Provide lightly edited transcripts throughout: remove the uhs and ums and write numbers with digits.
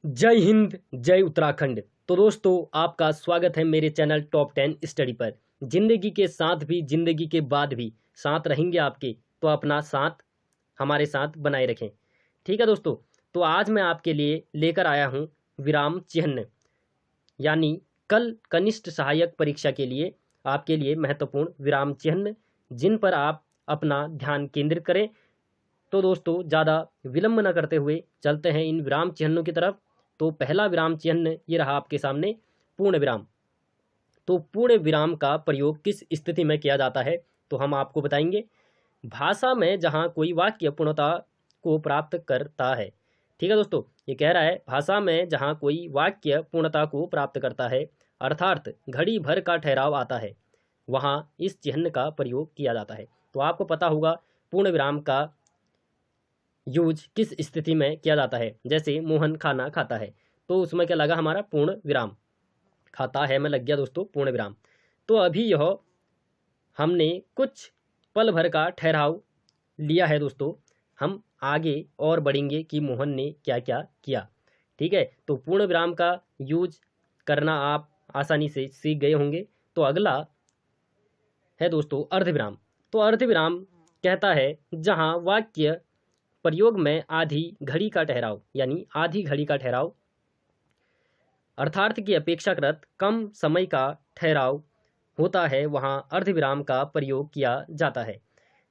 जय हिंद, जय उत्तराखंड। तो दोस्तों, आपका स्वागत है मेरे चैनल टॉप 10 स्टडी पर। जिंदगी के साथ भी, जिंदगी के बाद भी साथ रहेंगे आपके, तो अपना साथ हमारे साथ बनाए रखें। ठीक है दोस्तों, तो आज मैं आपके लिए लेकर आया हूं विराम चिह्न, यानी कल कनिष्ठ सहायक परीक्षा के लिए आपके लिए महत्वपूर्ण विराम चिह्न, जिन पर आप अपना ध्यान केंद्रित करें। तो दोस्तों, ज़्यादा विलंब न करते हुए चलते हैं इन विराम चिन्हों की तरफ। तो पहला विराम चिन्ह ये रहा आपके सामने, पूर्ण विराम। तो पूर्ण विराम का प्रयोग किस स्थिति में किया जाता है, तो हम आपको बताएंगे। भाषा में जहाँ कोई वाक्य पूर्णता को प्राप्त करता है। ठीक है दोस्तों, ये कह रहा है भाषा में जहाँ कोई वाक्य पूर्णता को प्राप्त करता है, अर्थात घड़ी भर का ठहराव आता है, वहाँ इस चिन्ह का प्रयोग किया जाता है। तो आपको पता होगा पूर्ण विराम का यूज किस स्थिति में किया जाता है। जैसे मोहन खाना खाता है, तो उसमें क्या लगा हमारा पूर्ण विराम। खाता है में लग गया दोस्तों पूर्ण विराम। तो अभी यह हमने कुछ पल भर का ठहराव लिया है दोस्तों। हम आगे और बढ़ेंगे कि मोहन ने क्या क्या किया। ठीक है, तो पूर्ण विराम का यूज करना आप आसानी से सीख गए होंगे। तो अगला है दोस्तों अर्धविराम। तो अर्धविराम कहता है जहाँ वाक्य प्रयोग में आधी घड़ी का ठहराव, यानी आधी घड़ी का ठहराव, अर्थार्थ की अपेक्षाकृत कम समय का ठहराव होता है, वहाँ अर्धविराम का प्रयोग किया जाता है।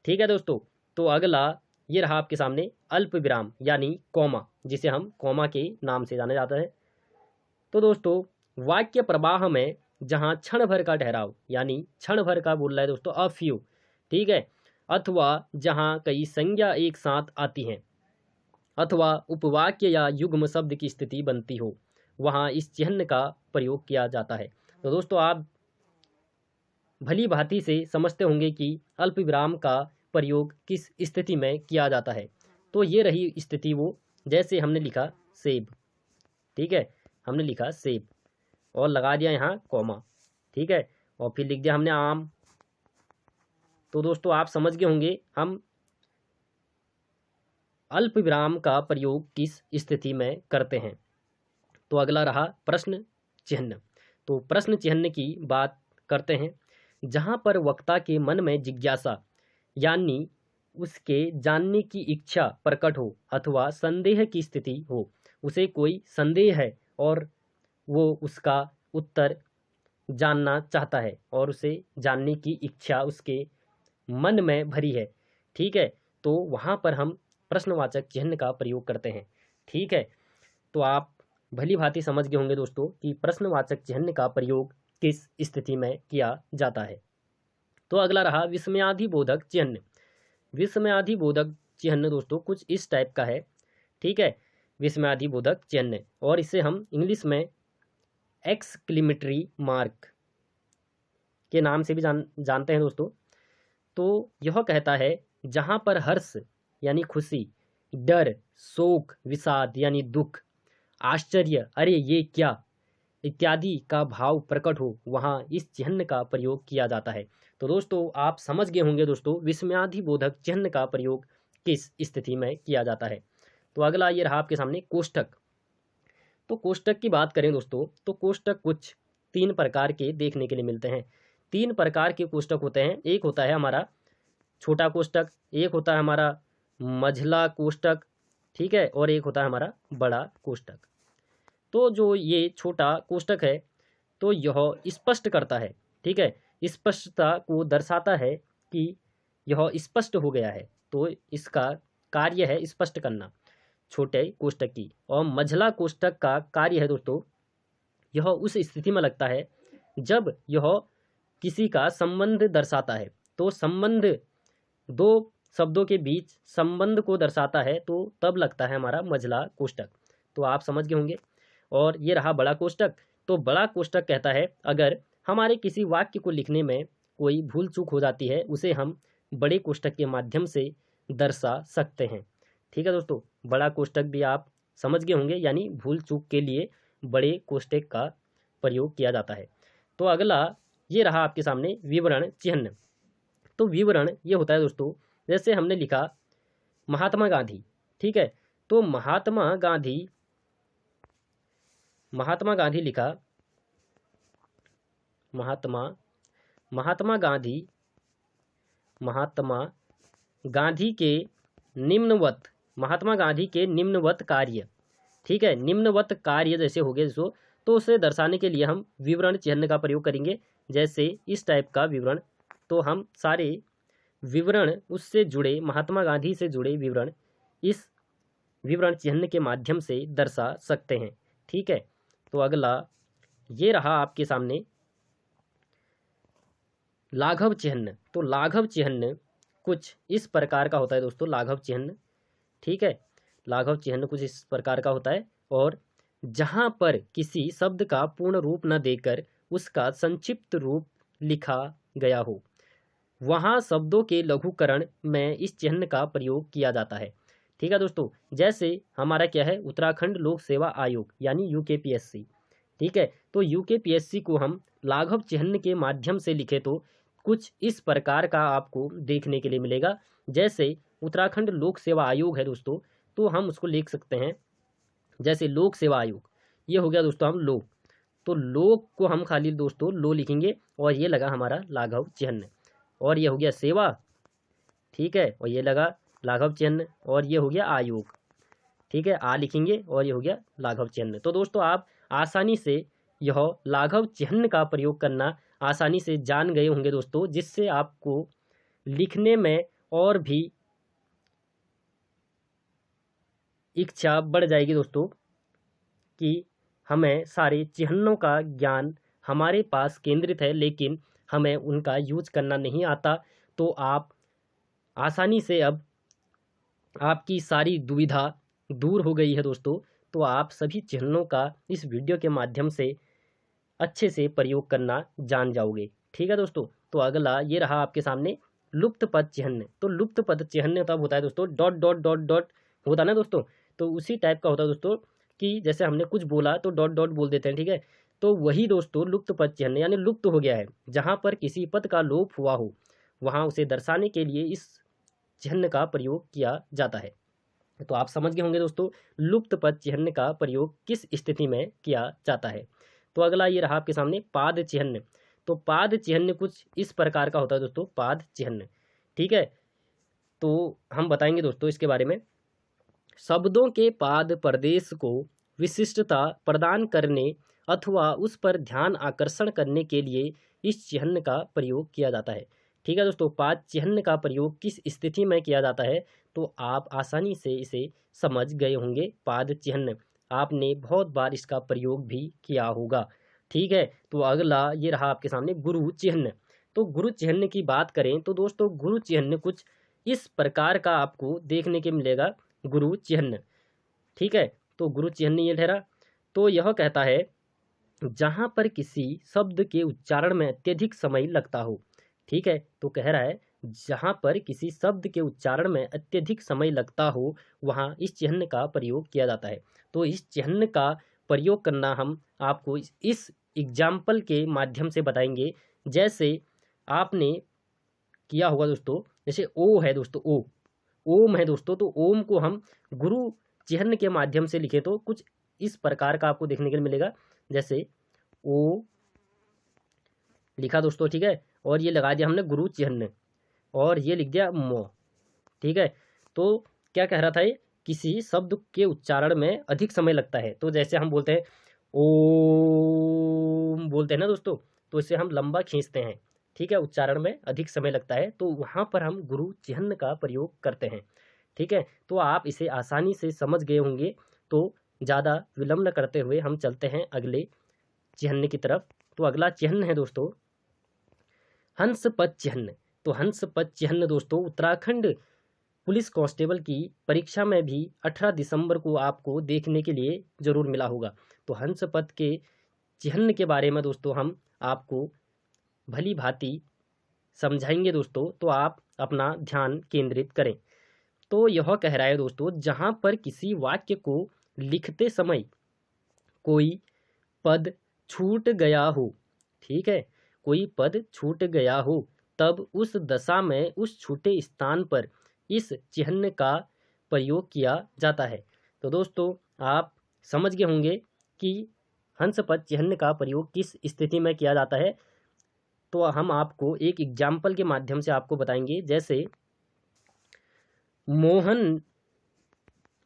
ठीक है दोस्तों, तो अगला ये रहा आपके सामने अल्प विराम, यानी कॉमा, जिसे हम कॉमा के नाम से जाना जाता है। तो दोस्तों, वाक्य प्रवाह में जहाँ क्षण भर का ठहराव, यानी क्षण भर का बोल रहा है दोस्तों, अ फ्यू, ठीक है, अथवा जहाँ कई संज्ञा एक साथ आती हैं, अथवा उपवाक्य या युग्म शब्द की स्थिति बनती हो, वहाँ इस चिन्ह का प्रयोग किया जाता है। तो दोस्तों, आप भली भांति से समझते होंगे कि अल्प विराम का प्रयोग किस स्थिति में किया जाता है। तो ये रही स्थिति वो, जैसे हमने लिखा सेब। ठीक है, हमने लिखा सेब और लगा दिया यहाँ कॉमा। ठीक है, और फिर लिख दिया हमने आम। तो दोस्तों, आप समझ गए होंगे हम अल्प विराम का प्रयोग किस स्थिति में करते हैं। तो अगला रहा प्रश्न चिन्ह। तो प्रश्न चिन्ह की बात करते हैं जहाँ पर वक्ता के मन में जिज्ञासा, यानी उसके जानने की इच्छा प्रकट हो, अथवा संदेह की स्थिति हो। उसे कोई संदेह है और वो उसका उत्तर जानना चाहता है, और उसे जानने की इच्छा उसके मन में भरी है। ठीक है, तो वहाँ पर हम प्रश्नवाचक चिन्ह का प्रयोग करते हैं। ठीक है, तो आप भली भांति समझ गए होंगे दोस्तों कि प्रश्नवाचक चिन्ह का प्रयोग किस स्थिति में किया जाता है। तो अगला रहा विस्मयादिबोधक चिन्ह। विस्मयादिबोधक चिन्ह दोस्तों कुछ इस टाइप का है। ठीक है, विस्मयादिबोधक चिन्ह, और इसे हम इंग्लिश में एक्सक्लेमेटरी मार्क के नाम से भी जानते हैं दोस्तों। तो यह कहता है जहाँ पर हर्ष यानी खुशी, डर, शोक, विषाद यानी दुख, आश्चर्य, अरे ये क्या, इत्यादि का भाव प्रकट हो, वहाँ इस चिन्ह का प्रयोग किया जाता है। तो दोस्तों, आप समझ गए होंगे दोस्तों विस्मयादिबोधक चिन्ह का प्रयोग किस स्थिति में किया जाता है। तो अगला ये रहा आपके सामने कोष्ठक। तो कोष्ठक की बात करें दोस्तों, तो कोष्ठक कुछ 3 प्रकार के देखने के लिए मिलते हैं। 3 प्रकार के कोष्ठक होते हैं। एक होता है हमारा छोटा कोष्ठक, एक होता है हमारा मझला कोष्ठक, ठीक है, और एक होता है हमारा बड़ा कोष्ठक। तो जो ये छोटा कोष्ठक है, तो यह स्पष्ट करता है, ठीक है, स्पष्टता को दर्शाता है कि यह स्पष्ट हो गया है। तो इसका कार्य है स्पष्ट करना छोटे कोष्ठक की। और मझला कोष्ठक का कार्य है दोस्तों, यह उस स्थिति में लगता है जब यह किसी का संबंध दर्शाता है। तो संबंध, 2 शब्दों के बीच संबंध को दर्शाता है, तो तब लगता है हमारा मझला कोष्ठक। तो आप समझ गए होंगे। और ये रहा बड़ा कोष्ठक। तो बड़ा कोष्ठक कहता है अगर हमारे किसी वाक्य को लिखने में कोई भूल चूक हो जाती है, उसे हम बड़े कोष्ठक के माध्यम से दर्शा सकते हैं। ठीक है दोस्तों, बड़ा कोष्ठक भी आप समझ गए होंगे, यानी भूल चूक के लिए बड़े कोष्ठक का प्रयोग किया जाता है। तो अगला ये रहा आपके सामने विवरण चिन्ह। तो विवरण ये होता है दोस्तों, जैसे हमने लिखा महात्मा गांधी। ठीक है, तो महात्मा गांधी महात्मा गांधी लिखा, महात्मा गांधी के निम्नवत, महात्मा गांधी के निम्नवत कार्य, ठीक है, निम्नवत कार्य जैसे हो गए दोस्तों, तो उसे दर्शाने के लिए हम विवरण चिन्ह का प्रयोग करेंगे। जैसे इस टाइप का विवरण, तो हम सारे विवरण उससे जुड़े, महात्मा गांधी से जुड़े विवरण इस विवरण चिन्ह के माध्यम से दर्शा सकते हैं। ठीक है, तो अगला ये रहा आपके सामने लाघव चिन्ह। तो लाघव चिन्ह कुछ इस प्रकार का होता है दोस्तों, लाघव चिन्ह, ठीक है, लाघव चिन्ह कुछ इस प्रकार का होता है। और जहाँ पर किसी शब्द का पूर्ण रूप न देकर उसका संक्षिप्त रूप लिखा गया हो, वहाँ शब्दों के लघुकरण में इस चिन्ह का प्रयोग किया जाता है। ठीक है दोस्तों, जैसे हमारा क्या है, उत्तराखंड लोक सेवा आयोग यानी यूकेपीएससी। ठीक है, तो यूकेपीएससी को हम लाघव चिन्ह के माध्यम से लिखे तो कुछ इस प्रकार का आपको देखने के लिए मिलेगा। जैसे उत्तराखंड लोक सेवा आयोग है दोस्तों, तो हम उसको लिख सकते हैं जैसे लोक सेवा आयोग, ये हो गया दोस्तों हम लोक, तो लोक को हम खाली दोस्तों लो लिखेंगे और ये लगा हमारा लाघव चिन्ह। और ये हो गया सेवा, ठीक है, और ये लगा लाघव चिन्ह, और ये हो गया आयोग, ठीक है, आ लिखेंगे और ये हो गया लाघव चिन्ह। तो दोस्तों आप आसानी से यह लाघव चिन्ह का प्रयोग करना आसानी से जान गए होंगे दोस्तों, जिससे आपको लिखने में और भी इच्छा बढ़ जाएगी दोस्तों कि हमें सारे चिन्हों का ज्ञान हमारे पास केंद्रित है, लेकिन हमें उनका यूज करना नहीं आता। तो आप आसानी से अब आपकी सारी दुविधा दूर हो गई है दोस्तों, तो आप सभी चिन्हों का इस वीडियो के माध्यम से अच्छे से प्रयोग करना जान जाओगे। ठीक है दोस्तों, तो अगला ये रहा आपके सामने लुप्त पद चिन्ह। तो लुप्त पद चिन्ह तब होता है दोस्तों डॉट डॉट डॉट डॉट होता है ना दोस्तों, तो उसी टाइप का होता है दोस्तों कि जैसे हमने कुछ बोला तो डॉट डॉट बोल देते हैं। ठीक है, तो वही दोस्तों लुप्त पद चिन्ह यानी लुप्त हो गया है, जहाँ पर किसी पद का लोप हुआ हो वहाँ उसे दर्शाने के लिए इस चिन्ह का प्रयोग किया जाता है। तो आप समझ गए होंगे दोस्तों लुप्त पद चिन्ह का प्रयोग किस स्थिति में किया जाता है। तो अगला ये रहा आपके सामने पाद चिन्ह। तो पाद चिन्ह कुछ इस प्रकार का होता है दोस्तों, पाद चिन्ह, ठीक है, तो हम बताएंगे दोस्तों इसके बारे में। शब्दों के पाद प्रदेश को विशिष्टता प्रदान करने अथवा उस पर ध्यान आकर्षण करने के लिए इस चिन्ह का प्रयोग किया जाता है। ठीक है दोस्तों, पाद चिन्ह का प्रयोग किस स्थिति में किया जाता है तो आप आसानी से इसे समझ गए होंगे। पाद चिन्ह आपने बहुत बार इसका प्रयोग भी किया होगा। ठीक है, तो अगला ये रहा आपके सामने गुरु चिन्ह। तो गुरु चिन्ह की बात करें तो दोस्तों गुरु चिन्ह कुछ इस प्रकार का आपको देखने के मिलेगा, गुरु चिन्ह। ठीक है, तो गुरु चिन्ह ये ठहरा, तो यह कहता है जहाँ पर किसी शब्द के उच्चारण में अत्यधिक समय लगता हो। ठीक है, तो कह रहा है जहाँ पर किसी शब्द के उच्चारण में अत्यधिक समय लगता हो वहाँ इस चिन्ह का प्रयोग किया जाता है। तो इस चिन्ह का प्रयोग करना हम आपको इस एग्जाम्पल के माध्यम से बताएंगे। जैसे आपने किया होगा दोस्तों, जैसे ओ है दोस्तों, ओ ओम है दोस्तों, तो ओम को हम गुरु चिन्ह के माध्यम से लिखे तो कुछ इस प्रकार का आपको देखने के लिए मिलेगा। जैसे ओ लिखा दोस्तों, ठीक है, और ये लगा दिया हमने गुरु चिन्ह और ये लिख दिया मो। ठीक है, तो क्या कह रहा था ये, किसी शब्द के उच्चारण में अधिक समय लगता है। तो जैसे हम बोलते हैं ओम बोलते हैं ना दोस्तों, तो इसे हम लंबा खींचते हैं। ठीक है, उच्चारण में अधिक समय लगता है तो वहाँ पर हम गुरु चिन्ह का प्रयोग करते हैं। ठीक है, तो आप इसे आसानी से समझ गए होंगे। तो ज़्यादा विलम्ब न करते हुए हम चलते हैं अगले चिन्ह की तरफ। तो अगला चिन्ह है दोस्तों हंस पद चिन्ह। तो हंस पद चिन्ह दोस्तों उत्तराखंड पुलिस कांस्टेबल की परीक्षा में भी 18 दिसंबर को आपको देखने के लिए ज़रूर मिला होगा। तो हंस पद के चिन्ह के बारे में दोस्तों हम आपको भली भांति समझाएंगे दोस्तों, तो आप अपना ध्यान केंद्रित करें। तो यह कह रहा है दोस्तों जहाँ पर किसी वाक्य को लिखते समय कोई पद छूट गया हो, ठीक है, कोई पद छूट गया हो, तब उस दशा में उस छूटे स्थान पर इस चिन्ह का प्रयोग किया जाता है। तो दोस्तों आप समझ गए होंगे कि हंस पद चिह्न का प्रयोग किस स्थिति में किया जाता है, तो हम आपको एक एग्जाम्पल के माध्यम से आपको बताएंगे। जैसे मोहन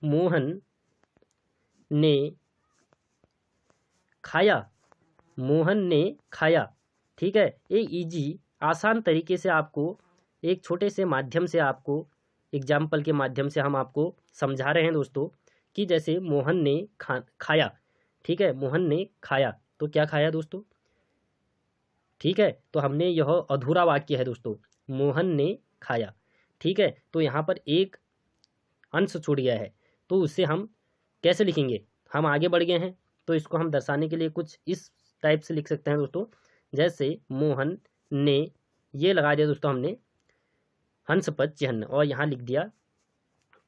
मोहन ने खाया, मोहन ने खाया। ठीक है, एक इजी आसान तरीके से आपको एक छोटे से माध्यम से आपको एग्जाम्पल के माध्यम से हम आपको समझा रहे हैं दोस्तों कि जैसे मोहन ने खाया। ठीक है, मोहन ने खाया तो क्या खाया दोस्तों। ठीक है, तो हमने यह अधूरा वाक्य है दोस्तों, मोहन ने खाया। ठीक है, तो यहाँ पर एक अंश छूट गया है, तो उससे हम कैसे लिखेंगे, हम आगे बढ़ गए हैं तो इसको हम दर्शाने के लिए कुछ इस टाइप से लिख सकते हैं दोस्तों। जैसे मोहन ने, ये लगा दिया दोस्तों हमने हंस पद चिन्ह, और यहाँ लिख दिया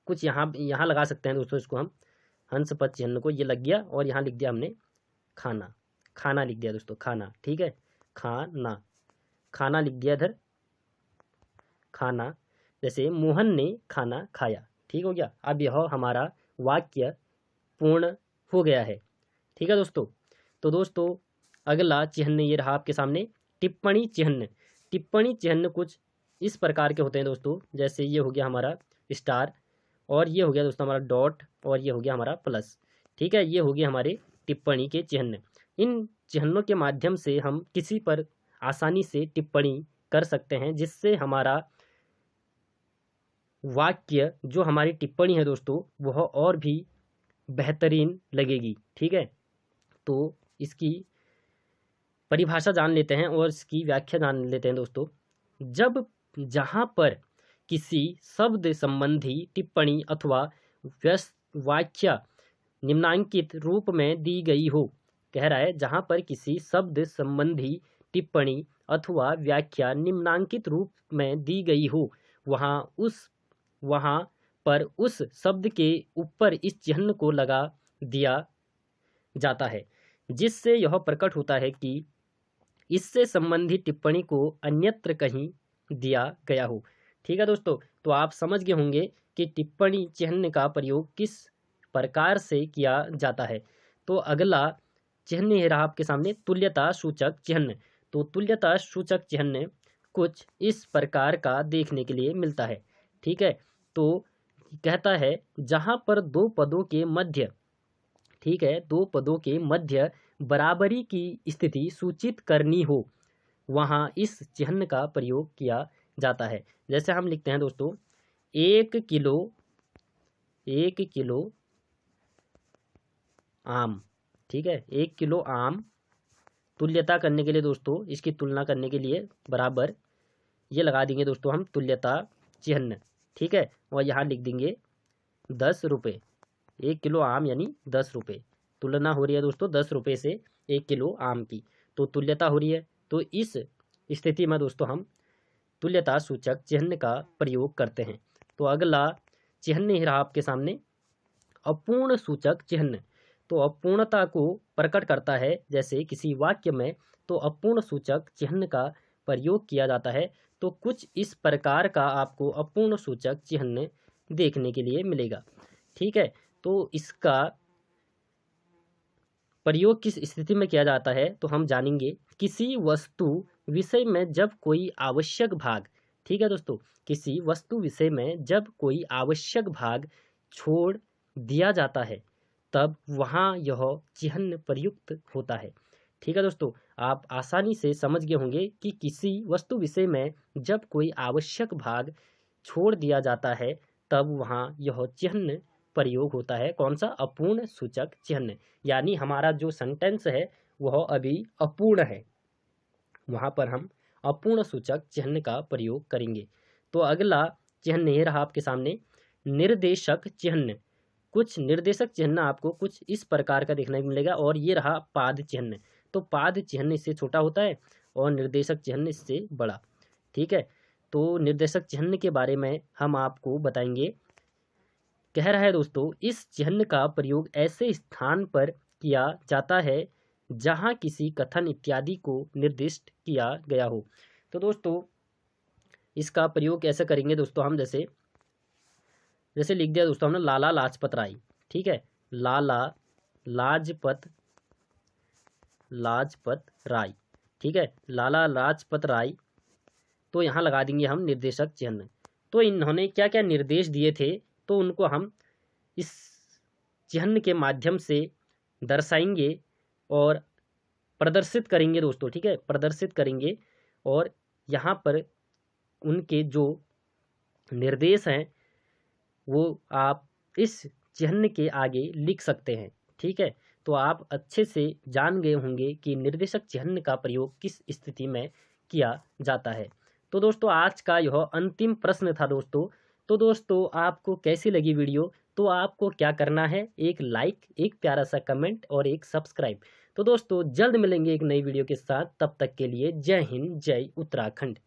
कुछ, यहाँ लगा सकते हैं दोस्तों इसको हम, हंस पद चिन्ह को ये लग गया, और यहाँ लिख दिया हमने खाना, खाना लिख दिया दोस्तों, खाना। ठीक है, खाना, खाना लिख दिया इधर, खाना। जैसे मोहन ने खाना खाया। ठीक हो गया, अब यह हमारा वाक्य पूर्ण हो गया है। ठीक है दोस्तों, तो दोस्तों अगला चिन्ह ये रहा आपके सामने, टिप्पणी चिन्ह। टिप्पणी चिन्ह कुछ इस प्रकार के होते हैं दोस्तों, जैसे ये हो गया हमारा स्टार, और ये हो गया दोस्तों हमारा डॉट, और ये हो गया हमारा प्लस। ठीक है, ये हो गया हमारे टिप्पणी के चिन्ह। इन चिन्हों के माध्यम से हम किसी पर आसानी से टिप्पणी कर सकते हैं, जिससे हमारा वाक्य, जो हमारी टिप्पणी है दोस्तों, वह और भी बेहतरीन लगेगी। ठीक है, तो इसकी परिभाषा जान लेते हैं और इसकी व्याख्या जान लेते हैं दोस्तों। जब जहाँ पर किसी शब्द संबंधी टिप्पणी अथवा वाक्य निम्नांकित रूप में दी गई हो, कह रहा है जहाँ पर किसी शब्द संबंधी टिप्पणी अथवा व्याख्या निम्नांकित रूप में दी गई हो, वहाँ पर उस शब्द के ऊपर इस चिन्ह को लगा दिया जाता है, जिससे यह प्रकट होता है कि इससे संबंधित टिप्पणी को अन्यत्र कहीं दिया गया हो। ठीक है दोस्तों, तो आप समझ गए होंगे कि टिप्पणी चिन्ह का प्रयोग किस प्रकार से किया जाता है। तो अगला चिन्ह है रहा आपके सामने, तुल्यता सूचक चिन्ह। तो तुल्यता सूचक चिन्ह कुछ इस प्रकार का देखने के लिए मिलता है। ठीक है, तो कहता है जहाँ पर दो पदों के मध्य, ठीक है, दो पदों के मध्य बराबरी की स्थिति सूचित करनी हो, वहाँ इस चिन्ह का प्रयोग किया जाता है। जैसे हम लिखते हैं दोस्तों, 1 किलो आम। ठीक है, 1 किलो आम, तुल्यता करने के लिए दोस्तों, इसकी तुलना करने के लिए बराबर ये लगा देंगे दोस्तों हम तुल्यता चिन्ह। ठीक है, और यहाँ लिख देंगे 10 रुपये। 1 किलो आम यानी 10 रुपये, तुलना हो रही है दोस्तों 10 रुपये से 1 किलो आम की, तो तुल्यता हो रही है। तो इस स्थिति में दोस्तों हम तुल्यता सूचक चिन्ह का प्रयोग करते हैं। तो अगला चिन्ह ही रहा आपके सामने, अपूर्ण सूचक चिन्ह। तो अपूर्णता को प्रकट करता है, जैसे किसी वाक्य में तो अपूर्ण सूचक चिन्ह का प्रयोग किया जाता है। तो कुछ इस प्रकार का आपको अपूर्ण सूचक चिन्ह देखने के लिए मिलेगा। ठीक है, तो इसका प्रयोग किस स्थिति में किया जाता है, तो हम जानेंगे। किसी वस्तु विषय में जब कोई आवश्यक भाग, ठीक है दोस्तों, किसी वस्तु विषय में जब कोई आवश्यक भाग छोड़ दिया जाता है, तब वहाँ यह चिन्ह प्रयुक्त होता है। ठीक है दोस्तों, आप आसानी से समझ गए होंगे कि किसी वस्तु विषय में जब कोई आवश्यक भाग छोड़ दिया जाता है, तब वहाँ यह चिन्ह प्रयोग होता है। कौन सा? अपूर्ण सूचक चिन्ह। यानी हमारा जो सेंटेंस है वह अभी अपूर्ण है, वहाँ पर हम अपूर्ण सूचक चिन्ह का प्रयोग करेंगे। तो अगला चिन्ह ये रहा आपके सामने, निर्देशक चिन्ह। कुछ निर्देशक चिन्ह आपको कुछ इस प्रकार का देखने को मिलेगा, और ये रहा पाद चिन्ह। तो पाद चिन्ह इससे छोटा होता है और निर्देशक चिन्ह इससे बड़ा। ठीक है, तो निर्देशक चिन्ह के बारे में हम आपको बताएंगे। कह रहा है दोस्तों, इस चिन्ह का प्रयोग ऐसे स्थान पर किया जाता है जहां किसी कथन इत्यादि को निर्दिष्ट किया गया हो। तो दोस्तों इसका प्रयोग कैसे करेंगे दोस्तों हम, जैसे लिख दिया दोस्तों हमने लाला लाजपत राय। ठीक है, लाला लाजपत लाजपत राय। ठीक है, लाला लाजपत राय, तो यहाँ लगा देंगे हम निर्देशक चिन्ह। तो इन्होंने क्या क्या निर्देश दिए थे, तो उनको हम इस चिन्ह के माध्यम से दर्शाएंगे और प्रदर्शित करेंगे दोस्तों। ठीक है, प्रदर्शित करेंगे और यहाँ पर उनके जो निर्देश हैं वो आप इस चिन्ह के आगे लिख सकते हैं। ठीक है, तो आप अच्छे से जान गए होंगे कि निर्देशक चिन्ह का प्रयोग किस स्थिति में किया जाता है। तो दोस्तों आज का यह अंतिम प्रश्न था दोस्तों। तो दोस्तों आपको कैसी लगी वीडियो, तो आपको क्या करना है, एक लाइक, एक प्यारा सा कमेंट और एक सब्सक्राइब। तो दोस्तों जल्द मिलेंगे एक नई वीडियो के साथ, तब तक के लिए जय हिंद, जय उत्तराखंड।